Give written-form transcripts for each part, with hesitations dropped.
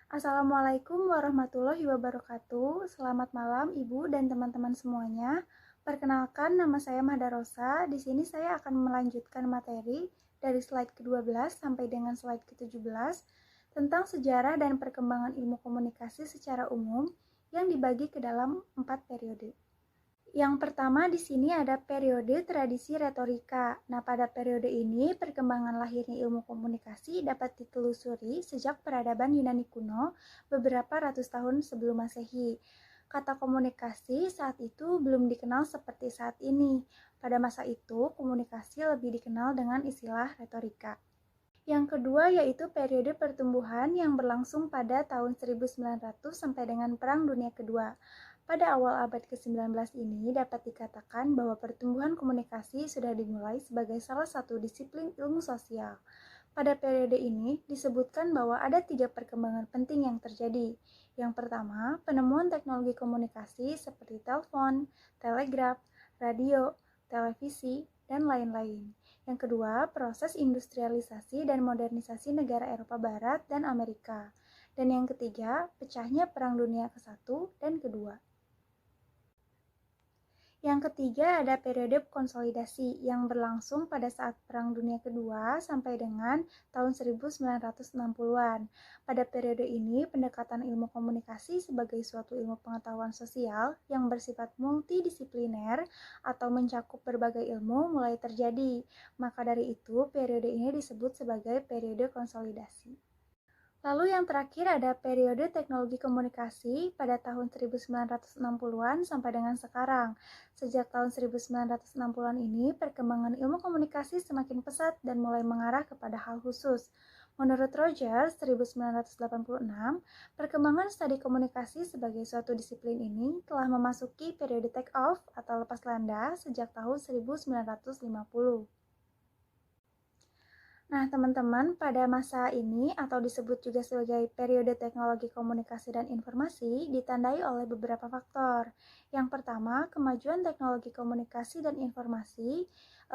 Assalamualaikum warahmatullahi wabarakatuh. Selamat malam Ibu dan teman-teman semuanya. Perkenalkan, nama saya Mahda Rosa. Di sini saya akan melanjutkan materi dari slide ke-12 sampai dengan slide ke-17 tentang sejarah dan perkembangan ilmu komunikasi secara umum yang dibagi ke dalam 4 periode. Yang pertama di sini ada periode tradisi retorika. Nah, pada periode ini perkembangan lahirnya ilmu komunikasi dapat ditelusuri sejak peradaban Yunani kuno beberapa ratus tahun sebelum Masehi. Kata komunikasi saat itu belum dikenal seperti saat ini. Pada masa itu, komunikasi lebih dikenal dengan istilah retorika. Yang kedua yaitu periode pertumbuhan yang berlangsung pada tahun 1900 sampai dengan Perang Dunia Kedua. Pada awal abad ke-19 ini dapat dikatakan bahwa pertumbuhan komunikasi sudah dimulai sebagai salah satu disiplin ilmu sosial. Pada periode ini disebutkan bahwa ada 3 perkembangan penting yang terjadi. Yang pertama, penemuan teknologi komunikasi seperti telepon, telegraf, radio, televisi, dan lain-lain. Yang kedua, proses industrialisasi dan modernisasi negara Eropa Barat dan Amerika. Dan yang ketiga, pecahnya Perang Dunia ke-1 dan kedua. Yang ketiga ada periode konsolidasi yang berlangsung pada saat Perang Dunia Kedua sampai dengan tahun 1960-an. Pada periode ini, pendekatan ilmu komunikasi sebagai suatu ilmu pengetahuan sosial yang bersifat multidisipliner atau mencakup berbagai ilmu mulai terjadi. Maka dari itu, periode ini disebut sebagai periode konsolidasi. Lalu yang terakhir ada periode teknologi komunikasi pada tahun 1960-an sampai dengan sekarang. Sejak tahun 1960-an ini, perkembangan ilmu komunikasi semakin pesat dan mulai mengarah kepada hal khusus. Menurut Rogers, 1986, perkembangan studi komunikasi sebagai suatu disiplin ini telah memasuki periode take-off atau lepas landas sejak tahun 1950. Nah, teman-teman, pada masa ini atau disebut juga sebagai periode teknologi komunikasi dan informasi ditandai oleh beberapa faktor. Yang pertama, kemajuan teknologi komunikasi dan informasi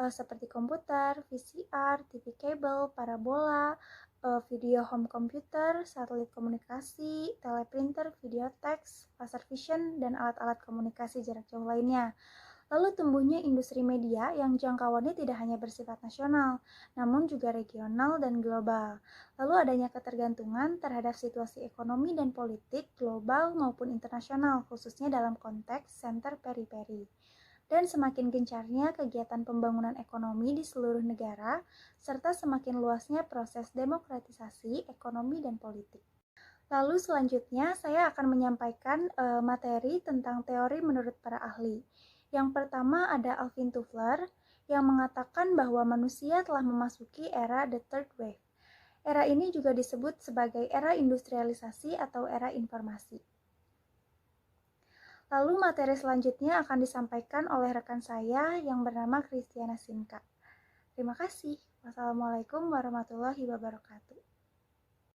seperti komputer, VCR, TV kabel, parabola, video home computer, satelit komunikasi, teleprinter, video teks, laser vision, dan alat-alat komunikasi jarak jauh lainnya. Lalu tumbuhnya industri media yang jangkauannya tidak hanya bersifat nasional, namun juga regional dan global. Lalu adanya ketergantungan terhadap situasi ekonomi dan politik global maupun internasional, khususnya dalam konteks center-periphery. Dan semakin gencarnya kegiatan pembangunan ekonomi di seluruh negara, serta semakin luasnya proses demokratisasi ekonomi dan politik. Lalu selanjutnya saya akan menyampaikan materi tentang teori menurut para ahli. Yang pertama ada Alvin Toffler yang mengatakan bahwa manusia telah memasuki era the third wave. Era ini juga disebut sebagai era industrialisasi atau era informasi. Lalu materi selanjutnya akan disampaikan oleh rekan saya yang bernama Christiana Sinka. Terima kasih. Wassalamualaikum warahmatullahi wabarakatuh.